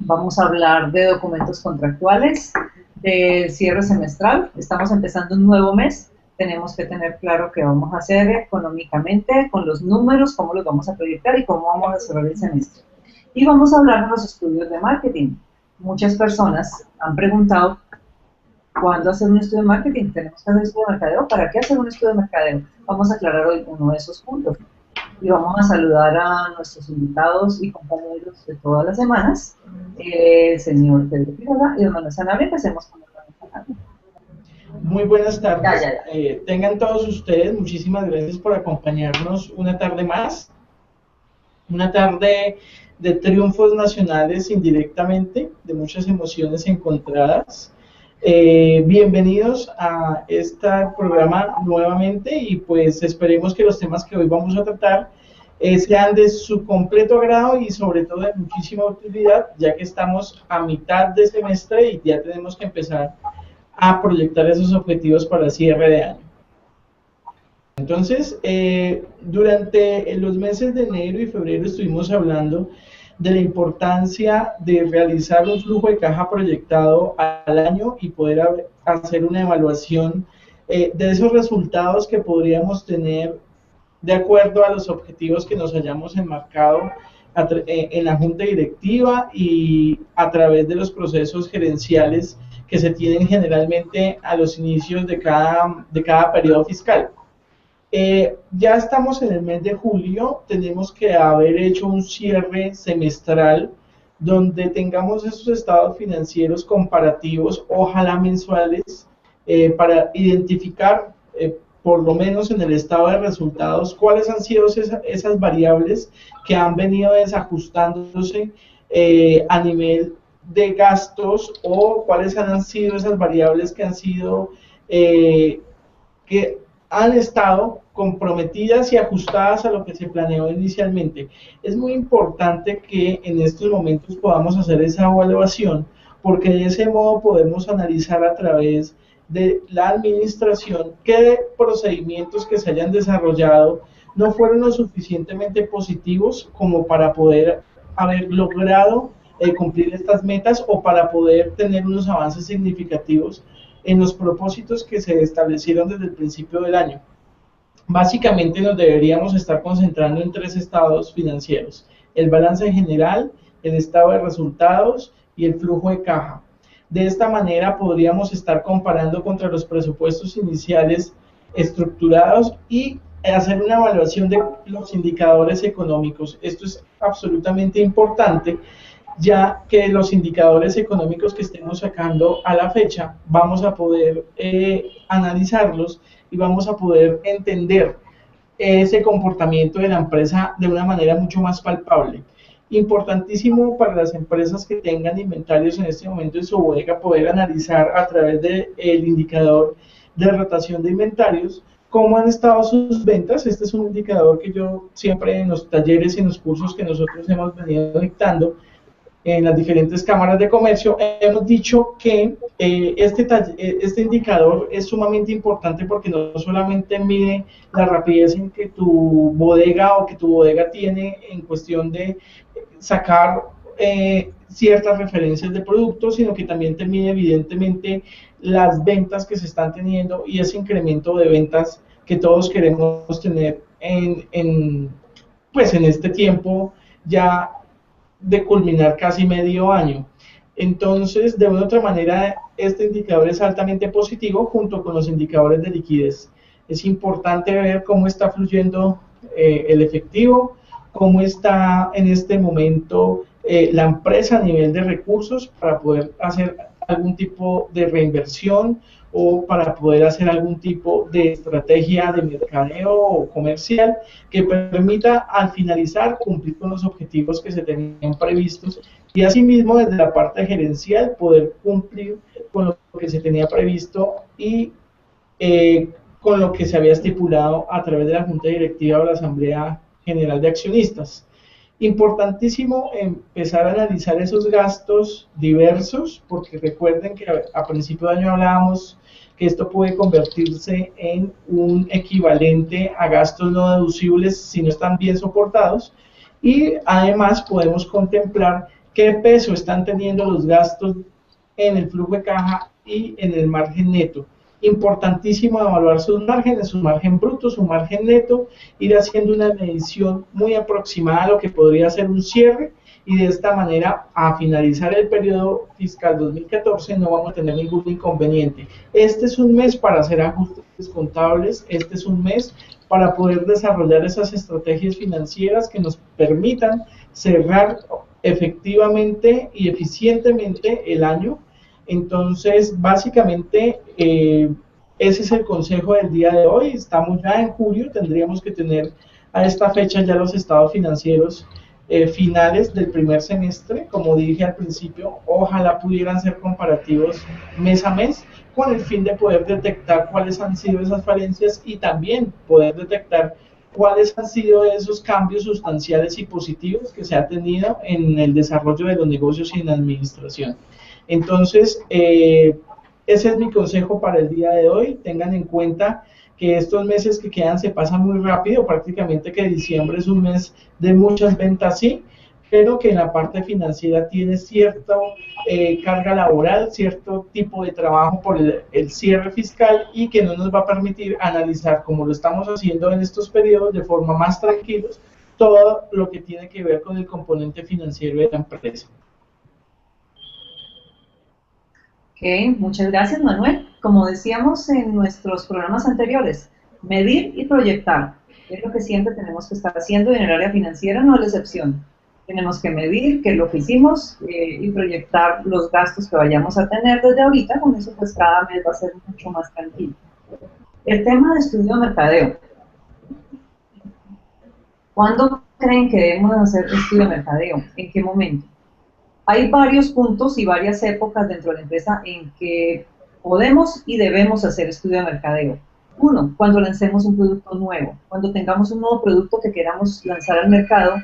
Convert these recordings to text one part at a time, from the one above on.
Vamos a hablar de documentos contractuales, de cierre semestral. Estamos empezando un nuevo mes. Tenemos que tener claro qué vamos a hacer económicamente, con los números, cómo los vamos a proyectar y cómo vamos a cerrar el semestre. Y vamos a hablar de los estudios de marketing. Muchas personas han preguntado ¿cuándo hacer un estudio de marketing? ¿Tenemos que hacer un estudio de mercadeo? ¿Para qué hacer un estudio de mercadeo? Vamos a aclarar hoy uno de esos puntos. Y vamos a saludar a nuestros invitados y compañeros de todas las semanas, el señor Pedro Quiroga y don Manuel Sanabria. Empecemos con Manuel Sanabria. Muy buenas tardes. Tengan todos ustedes, muchísimas gracias por acompañarnos una tarde más. Una tarde de triunfos nacionales indirectamente, de muchas emociones encontradas. Bienvenidos a este programa nuevamente y pues esperemos que los temas que hoy vamos a tratar sean de su completo agrado y sobre todo de muchísima utilidad, ya que estamos a mitad de semestre y ya tenemos que empezar a proyectar esos objetivos para el cierre de año. Entonces, durante los meses de enero y febrero estuvimos hablando de la importancia de realizar un flujo de caja proyectado al año y poder hacer una evaluación de esos resultados que podríamos tener de acuerdo a los objetivos que nos hayamos enmarcado en la junta directiva y a través de los procesos gerenciales que se tienen generalmente a los inicios de cada periodo fiscal. Ya estamos en el mes de julio, tenemos que haber hecho un cierre semestral donde tengamos esos estados financieros comparativos, ojalá mensuales, para identificar, por lo menos en el estado de resultados, cuáles han sido esas variables que han venido desajustándose a nivel de gastos o cuáles han sido esas variables que han estado comprometidas y ajustadas a lo que se planeó inicialmente. Es muy importante que en estos momentos podamos hacer esa evaluación, porque de ese modo podemos analizar a través de la administración qué procedimientos que se hayan desarrollado no fueron lo suficientemente positivos como para poder haber logrado cumplir estas metas o para poder tener unos avances significativos en los propósitos que se establecieron desde el principio del año. Básicamente nos deberíamos estar concentrando en tres estados financieros: el balance general, el estado de resultados y el flujo de caja. De esta manera podríamos estar comparando contra los presupuestos iniciales estructurados y hacer una evaluación de los indicadores económicos. Esto es absolutamente importante, ya que los indicadores económicos que estemos sacando a la fecha vamos a poder analizarlos y vamos a poder entender ese comportamiento de la empresa de una manera mucho más palpable. Importantísimo para las empresas que tengan inventarios en este momento en su bodega poder analizar a través del indicador de rotación de inventarios cómo han estado sus ventas. Este es un indicador que yo siempre en los talleres y en los cursos que nosotros hemos venido dictando en las diferentes cámaras de comercio, hemos dicho que este indicador es sumamente importante porque no solamente mide la rapidez en que tu bodega tiene en cuestión de sacar ciertas referencias de productos, sino que también te mide evidentemente las ventas que se están teniendo y ese incremento de ventas que todos queremos tener en este tiempo ya de culminar casi medio año. Entonces, de una u otra manera, este indicador es altamente positivo junto con los indicadores de liquidez. Es importante ver cómo está fluyendo el efectivo, cómo está en este momento la empresa a nivel de recursos para poder hacer algún tipo de reinversión o para poder hacer algún tipo de estrategia de mercadeo o comercial que permita al finalizar cumplir con los objetivos que se tenían previstos y asimismo desde la parte gerencial poder cumplir con lo que se tenía previsto y con lo que se había estipulado a través de la Junta Directiva o la Asamblea General de Accionistas. Importantísimo empezar a analizar esos gastos diversos, porque recuerden que a principio de año hablábamos que esto puede convertirse en un equivalente a gastos no deducibles si no están bien soportados, y además podemos contemplar qué peso están teniendo los gastos en el flujo de caja y en el margen neto. Importantísimo evaluar sus márgenes, su margen bruto, su margen neto, ir haciendo una medición muy aproximada a lo que podría ser un cierre, y de esta manera, a finalizar el periodo fiscal 2014, no vamos a tener ningún inconveniente. Este es un mes para hacer ajustes contables, este es un mes para poder desarrollar esas estrategias financieras que nos permitan cerrar efectivamente y eficientemente el año. Entonces, básicamente, ese es el consejo del día de hoy. Estamos ya en julio, tendríamos que tener a esta fecha ya los estados financieros finales del primer semestre. Como dije al principio, ojalá pudieran ser comparativos mes a mes, con el fin de poder detectar cuáles han sido esas falencias y también poder detectar cuáles han sido esos cambios sustanciales y positivos que se ha tenido en el desarrollo de los negocios y en la administración. Entonces, ese es mi consejo para el día de hoy. Tengan en cuenta que estos meses que quedan se pasan muy rápido, prácticamente que diciembre es un mes de muchas ventas, sí, pero que en la parte financiera tiene cierta carga laboral, cierto tipo de trabajo por el cierre fiscal, y que no nos va a permitir analizar, como lo estamos haciendo en estos periodos, de forma más tranquilos, todo lo que tiene que ver con el componente financiero de la empresa. Ok, muchas gracias, Manuel. Como decíamos en nuestros programas anteriores, medir y proyectar es lo que siempre tenemos que estar haciendo, y en el área financiera no es la excepción. Tenemos que medir qué es lo que hicimos y proyectar los gastos que vayamos a tener desde ahorita. Con eso, pues cada mes va a ser mucho más tranquilo. El tema de estudio de mercadeo. ¿Cuándo creen que debemos hacer estudio de mercadeo? ¿En qué momento? Hay varios puntos y varias épocas dentro de la empresa en que podemos y debemos hacer estudio de mercadeo. Uno, cuando lancemos un producto nuevo. Cuando tengamos un nuevo producto que queramos lanzar al mercado,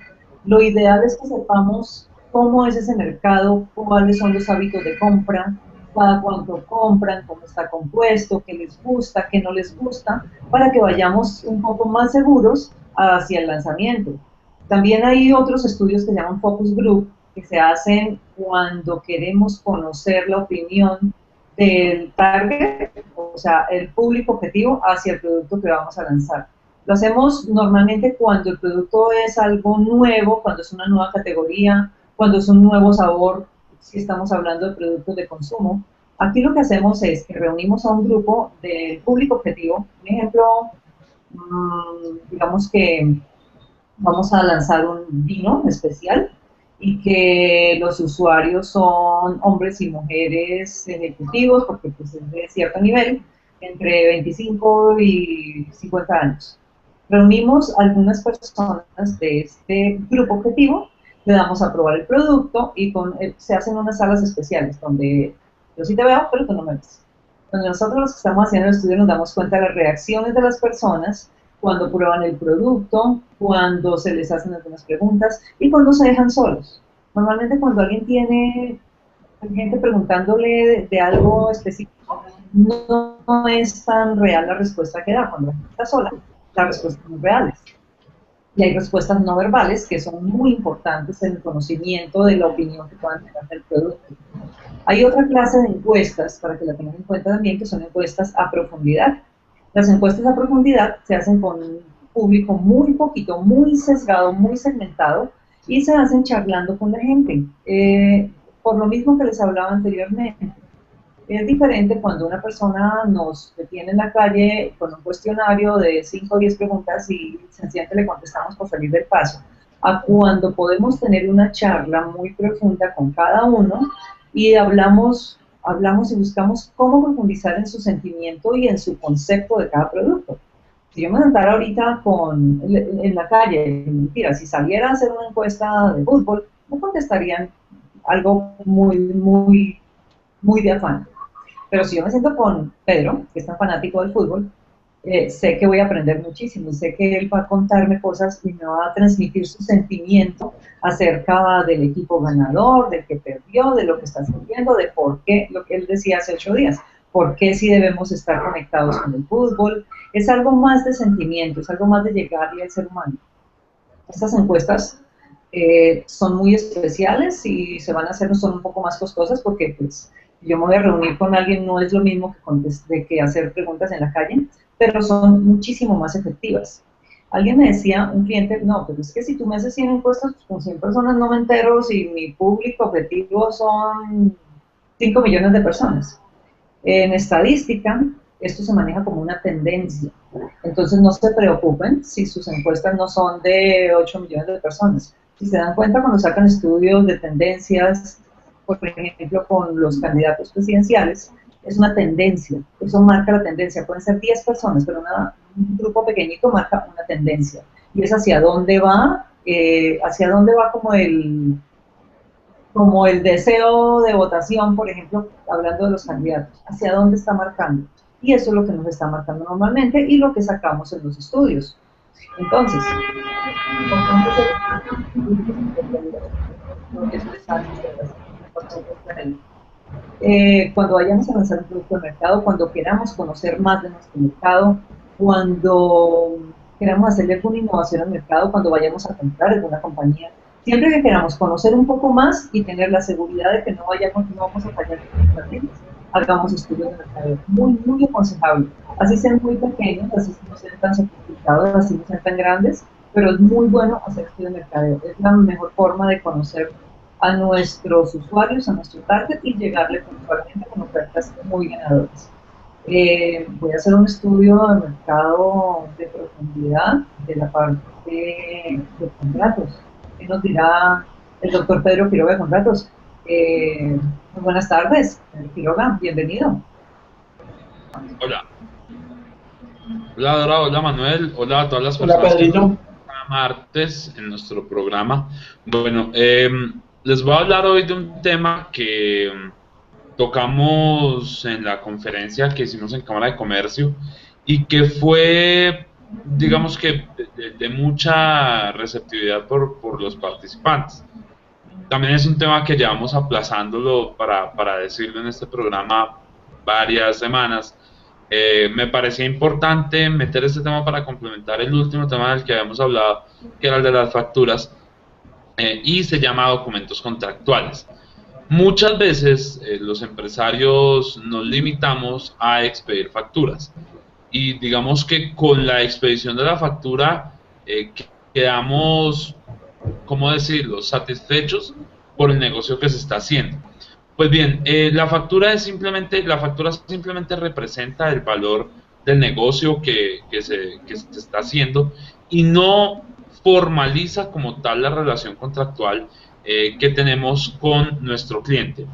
lo ideal es que sepamos cómo es ese mercado, cuáles son los hábitos de compra, cada cuánto compran, cómo está compuesto, qué les gusta, qué no les gusta, para que vayamos un poco más seguros hacia el lanzamiento. También hay otros estudios que se llaman focus group, que se hacen cuando queremos conocer la opinión del target, o sea, el público objetivo hacia el producto que vamos a lanzar. Lo hacemos normalmente cuando el producto es algo nuevo, cuando es una nueva categoría, cuando es un nuevo sabor, si estamos hablando de productos de consumo. Aquí lo que hacemos es que reunimos a un grupo del público objetivo. Un ejemplo, digamos que vamos a lanzar un vino especial y que los usuarios son hombres y mujeres ejecutivos, porque pues es de cierto nivel, entre 25 y 50 años. Reunimos algunas personas de este grupo objetivo, le damos a probar el producto y se hacen unas salas especiales donde yo sí te veo, pero tú no me ves. Donde nosotros los que estamos haciendo el estudio nos damos cuenta de las reacciones de las personas cuando prueban el producto, cuando se les hacen algunas preguntas y cuando se dejan solos. Normalmente cuando alguien tiene gente preguntándole de algo específico, no es tan real la respuesta que da. Cuando la gente está sola, las respuestas son reales. Y hay respuestas no verbales que son muy importantes en el conocimiento de la opinión que puedan tener del producto. Hay otra clase de encuestas, para que la tengan en cuenta también, que son encuestas a profundidad. Las encuestas a profundidad se hacen con un público muy poquito, muy sesgado, muy segmentado, y se hacen charlando con la gente. Por lo mismo que les hablaba anteriormente, es diferente cuando una persona nos detiene en la calle con un cuestionario de 5 o 10 preguntas y sencillamente le contestamos por salir del paso, a cuando podemos tener una charla muy profunda con cada uno y hablamos y buscamos cómo profundizar en su sentimiento y en su concepto de cada producto. Si yo me sentara ahorita en la calle, mentira, si saliera a hacer una encuesta de fútbol, me contestarían algo muy de afán. Pero si yo me siento con Pedro, que es tan fanático del fútbol, sé que voy a aprender muchísimo, sé que él va a contarme cosas y me va a transmitir su sentimiento acerca del equipo ganador, del que perdió, de lo que está sintiendo, de por qué, lo que él decía hace 8 días, por qué sí debemos estar conectados con el fútbol. Es algo más de sentimiento, es algo más de llegarle al ser humano. Estas encuestas son muy especiales y se van a hacer, son un poco más costosas porque pues yo me voy a reunir con alguien, no es lo mismo que hacer preguntas en la calle, pero son muchísimo más efectivas. Alguien me decía, un cliente, no, pero es que si tú me haces 100 encuestas con 100 personas no me entero si mi público objetivo son 5 millones de personas. En estadística, esto se maneja como una tendencia. Entonces no se preocupen si sus encuestas no son de 8 millones de personas. Si se dan cuenta cuando sacan estudios de tendencias, por ejemplo, con los candidatos presidenciales, es una tendencia, eso marca la tendencia. Pueden ser 10 personas, pero un grupo pequeñito marca una tendencia. Y es hacia dónde va como el deseo de votación, por ejemplo, hablando de los candidatos, hacia dónde está marcando. Y eso es lo que nos está marcando normalmente y lo que sacamos en los estudios. Entonces, cuando vayamos a lanzar un producto de mercado, cuando queramos conocer más de nuestro mercado, cuando queramos hacerle alguna innovación al mercado, cuando vayamos a comprar alguna compañía, siempre que queramos conocer un poco más y tener la seguridad de que no vamos a fallar en nuestras tiendas, hagamos estudios de mercado. Muy, muy aconsejable. Así sean muy pequeños, así no sean tan sofisticados, así no sean tan grandes, pero es muy bueno hacer estudios de mercadeo. Es la mejor forma de conocer a nuestros usuarios, a nuestro target y llegarle puntualmente con ofertas muy ganadoras. Voy a hacer un estudio de mercado de profundidad de la parte de contratos. ¿Qué nos dirá el doctor Pedro Quiroga de contratos? Muy buenas tardes, Quiroga, bienvenido. Hola. Hola Dora, hola Manuel, hola a todas las personas que están martes en nuestro programa. Bueno, les voy a hablar hoy de un tema que tocamos en la conferencia que hicimos en Cámara de Comercio y que fue, digamos que, de mucha receptividad por los participantes. También es un tema que llevamos aplazándolo para decirlo en este programa varias semanas. Me parecía importante meter este tema para complementar el último tema del que habíamos hablado, que era el de las facturas, y se llama documentos contractuales. Muchas veces los empresarios nos limitamos a expedir facturas y digamos que con la expedición de la factura quedamos, ¿cómo decirlo?, satisfechos por el negocio que se está haciendo. Pues bien, la factura simplemente representa el valor del negocio que se está haciendo y no formaliza como tal la relación contractual que tenemos con nuestro cliente.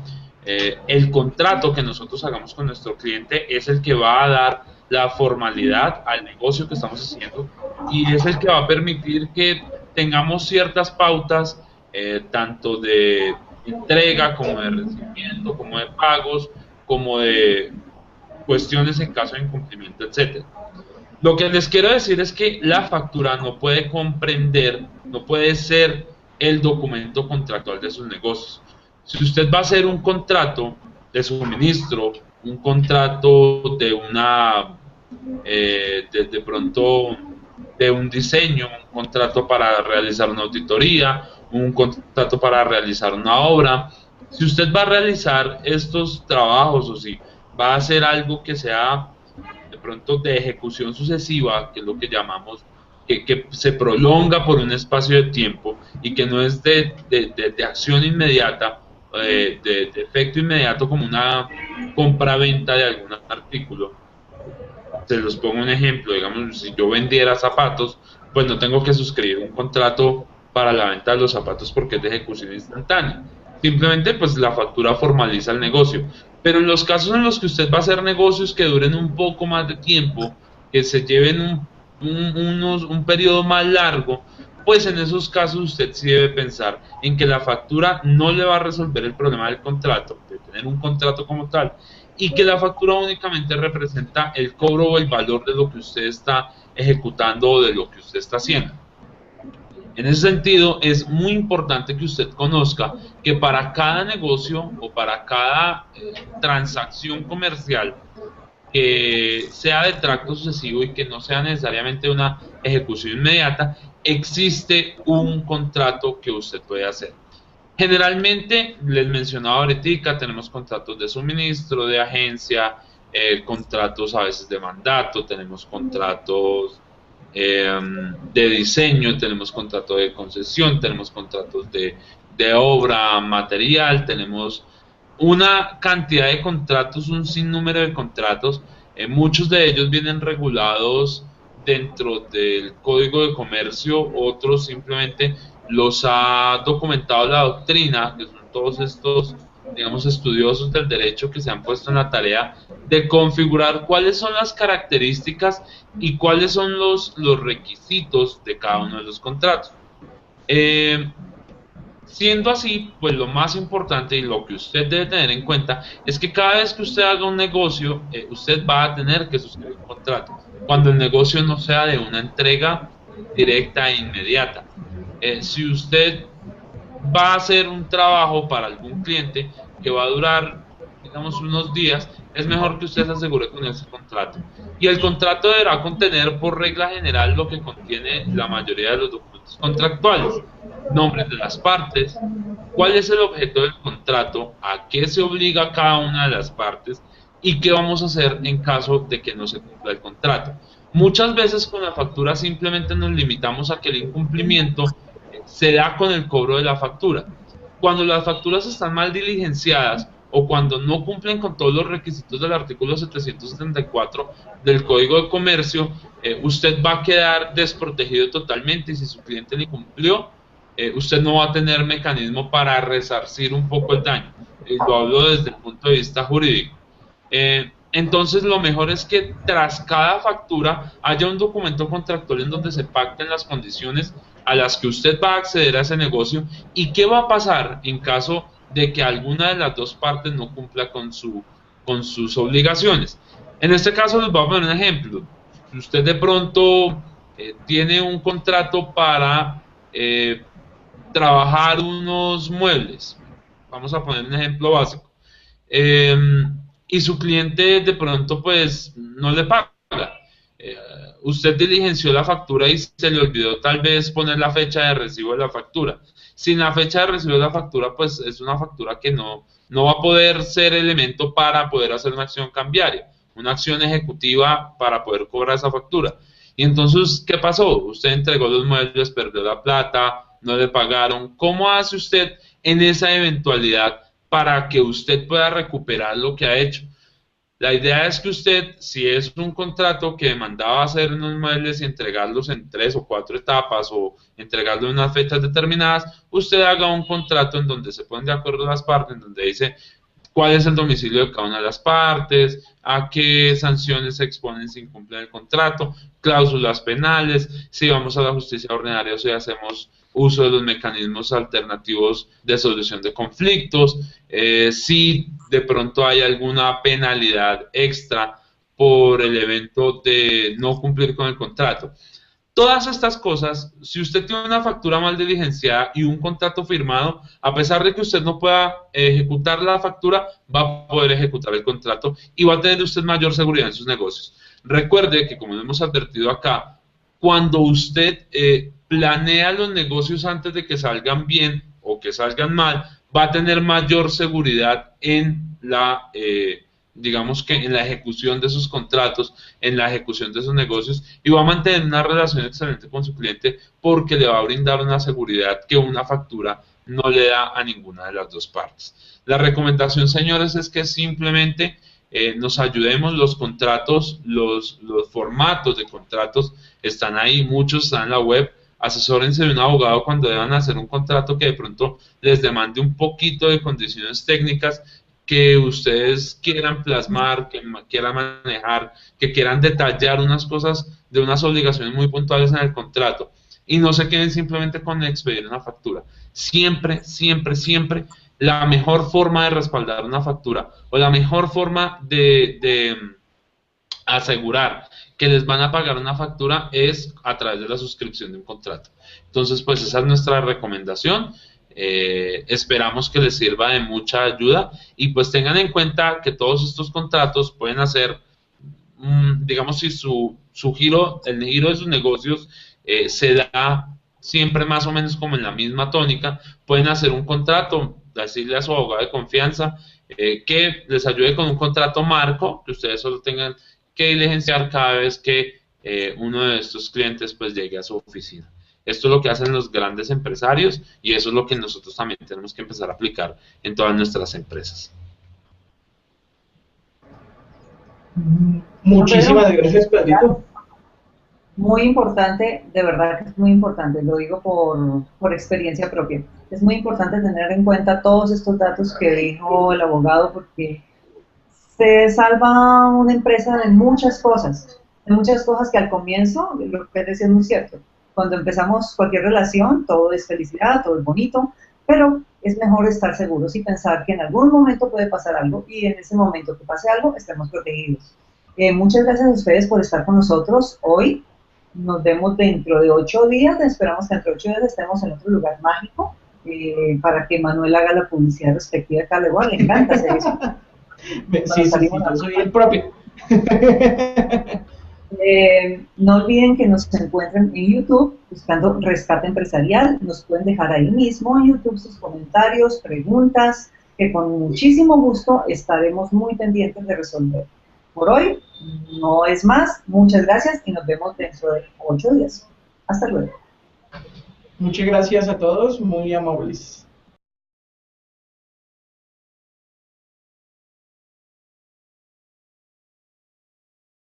El contrato que nosotros hagamos con nuestro cliente es el que va a dar la formalidad al negocio que estamos haciendo y es el que va a permitir que tengamos ciertas pautas, tanto de entrega, como de recibimiento, como de pagos, como de cuestiones en caso de incumplimiento, etc. Lo que les quiero decir es que la factura no puede comprender, no puede ser el documento contractual de sus negocios. Si usted va a hacer un contrato de suministro, un contrato de una, de pronto, de un diseño, un contrato para realizar una auditoría, un contrato para realizar una obra. Si usted va a realizar estos trabajos o si va a hacer algo que sea de pronto de ejecución sucesiva, que es lo que llamamos, que se prolonga por un espacio de tiempo y que no es de acción inmediata, de efecto inmediato como una compra-venta de algún artículo. Se los pongo un ejemplo, digamos, si yo vendiera zapatos, pues no tengo que suscribir un contrato para la venta de los zapatos porque es de ejecución instantánea. Simplemente pues la factura formaliza el negocio. Pero en los casos en los que usted va a hacer negocios que duren un poco más de tiempo, que se lleven un periodo más largo, pues en esos casos usted sí debe pensar en que la factura no le va a resolver el problema del contrato, de tener un contrato como tal, y que la factura únicamente representa el cobro o el valor de lo que usted está ejecutando o de lo que usted está haciendo. En ese sentido, es muy importante que usted conozca que para cada negocio o para cada transacción comercial que sea de tracto sucesivo y que no sea necesariamente una ejecución inmediata, existe un contrato que usted puede hacer. Generalmente, les mencionaba ahorita, tenemos contratos de suministro, de agencia, contratos a veces de mandato, tenemos contratos de diseño, tenemos contratos de concesión, tenemos contratos de obra material, tenemos una cantidad de contratos, un sinnúmero de contratos. Muchos de ellos vienen regulados dentro del Código de Comercio, otros simplemente los ha documentado la doctrina, que son todos estos, digamos, estudiosos del derecho que se han puesto en la tarea de configurar cuáles son las características y cuáles son los requisitos de cada uno de los contratos. Siendo así, pues lo más importante y lo que usted debe tener en cuenta es que cada vez que usted haga un negocio, usted va a tener que suscribir un contrato, cuando el negocio no sea de una entrega directa e inmediata. Si usted va a hacer un trabajo para algún cliente que va a durar, digamos, unos días, es mejor que usted se asegure con ese contrato. Y el contrato deberá contener, por regla general, lo que contiene la mayoría de los documentos contractuales: nombres de las partes, cuál es el objeto del contrato, a qué se obliga cada una de las partes y qué vamos a hacer en caso de que no se cumpla el contrato. Muchas veces con la factura simplemente nos limitamos a que el incumplimiento se da con el cobro de la factura. Cuando las facturas están mal diligenciadas o cuando no cumplen con todos los requisitos del artículo 774 del Código de Comercio, usted va a quedar desprotegido totalmente, y si su cliente le incumplió, usted no va a tener mecanismo para resarcir un poco el daño. Lo hablo desde el punto de vista jurídico. Entonces, lo mejor es que tras cada factura haya un documento contractual en donde se pacten las condiciones a las que usted va a acceder a ese negocio y qué va a pasar en caso de que alguna de las dos partes no cumpla con sus obligaciones. En este caso les voy a poner un ejemplo. Si usted de pronto tiene un contrato para trabajar unos muebles, vamos a poner un ejemplo básico, y su cliente de pronto pues no le paga, usted diligenció la factura y se le olvidó tal vez poner la fecha de recibo de la factura. Sin la fecha de recibo de la factura, pues es una factura que no va a poder ser elemento para poder hacer una acción cambiaria, una acción ejecutiva para poder cobrar esa factura. Y entonces, ¿qué pasó? Usted entregó los muebles, perdió la plata, no le pagaron. ¿Cómo hace usted en esa eventualidad para que usted pueda recuperar lo que ha hecho? La idea es que usted, si es un contrato que demandaba hacer unos muebles y entregarlos en 3 o 4 etapas o entregarlos en unas fechas determinadas, usted haga un contrato en donde se ponen de acuerdo las partes, en donde dice cuál es el domicilio de cada una de las partes, a qué sanciones se exponen si incumplen el contrato, cláusulas penales, si vamos a la justicia ordinaria o si hacemos uso de los mecanismos alternativos de solución de conflictos, si de pronto hay alguna penalidad extra por el evento de no cumplir con el contrato. Todas estas cosas, si usted tiene una factura mal diligenciada y un contrato firmado, a pesar de que usted no pueda ejecutar la factura, va a poder ejecutar el contrato y va a tener usted mayor seguridad en sus negocios. Recuerde que, como hemos advertido acá, cuando usted planea los negocios antes de que salgan bien o que salgan mal, va a tener mayor seguridad en la, digamos que en la ejecución de sus contratos, en la ejecución de sus negocios, y va a mantener una relación excelente con su cliente porque le va a brindar una seguridad que una factura no le da a ninguna de las dos partes. La recomendación, señores, es que simplemente nos ayudemos. Los contratos, los formatos de contratos están ahí, muchos están en la web. Asesórense de un abogado cuando deban hacer un contrato que de pronto les demande un poquito de condiciones técnicas que ustedes quieran plasmar, que quieran manejar, que quieran detallar unas cosas de unas obligaciones muy puntuales en el contrato, y no se queden simplemente con expedir una factura. Siempre, siempre, siempre la mejor forma de respaldar una factura o la mejor forma de asegurar que les van a pagar una factura es a través de la suscripción de un contrato. Entonces, pues esa es nuestra recomendación. Esperamos que les sirva de mucha ayuda y pues tengan en cuenta que todos estos contratos pueden hacer digamos, si su giro, el giro de sus negocios se da siempre más o menos como en la misma tónica, pueden hacer un contrato, decirle a su abogado de confianza que les ayude con un contrato marco, que ustedes solo tengan que diligenciar cada vez que uno de estos clientes pues llegue a su oficina. Esto es lo que hacen los grandes empresarios y eso es lo que nosotros también tenemos que empezar a aplicar en todas nuestras empresas. Muchísimas gracias, Pedrito. Muy importante, de verdad que es muy importante, lo digo por experiencia propia. Es muy importante tener en cuenta todos estos datos que dijo el abogado porque se salva una empresa de muchas cosas que al comienzo, lo que decía es muy cierto. Cuando empezamos cualquier relación, todo es felicidad, todo es bonito, pero es mejor estar seguros y pensar que en algún momento puede pasar algo y en ese momento que pase algo estemos protegidos. Muchas gracias a ustedes por estar con nosotros hoy. Nos vemos dentro de 8 días. Esperamos que dentro de 8 días estemos en otro lugar mágico para que Manuel haga la publicidad respectiva a cada igual. Le encanta hacer eso. Sí, yo soy el propio. No olviden que nos encuentren en YouTube buscando Rescate Empresarial. Nos pueden dejar ahí mismo en YouTube sus comentarios, preguntas, que con muchísimo gusto estaremos muy pendientes de resolver. Por hoy no es más. Muchas gracias y nos vemos dentro de 8 días. Hasta luego. Muchas gracias a todos, muy amables.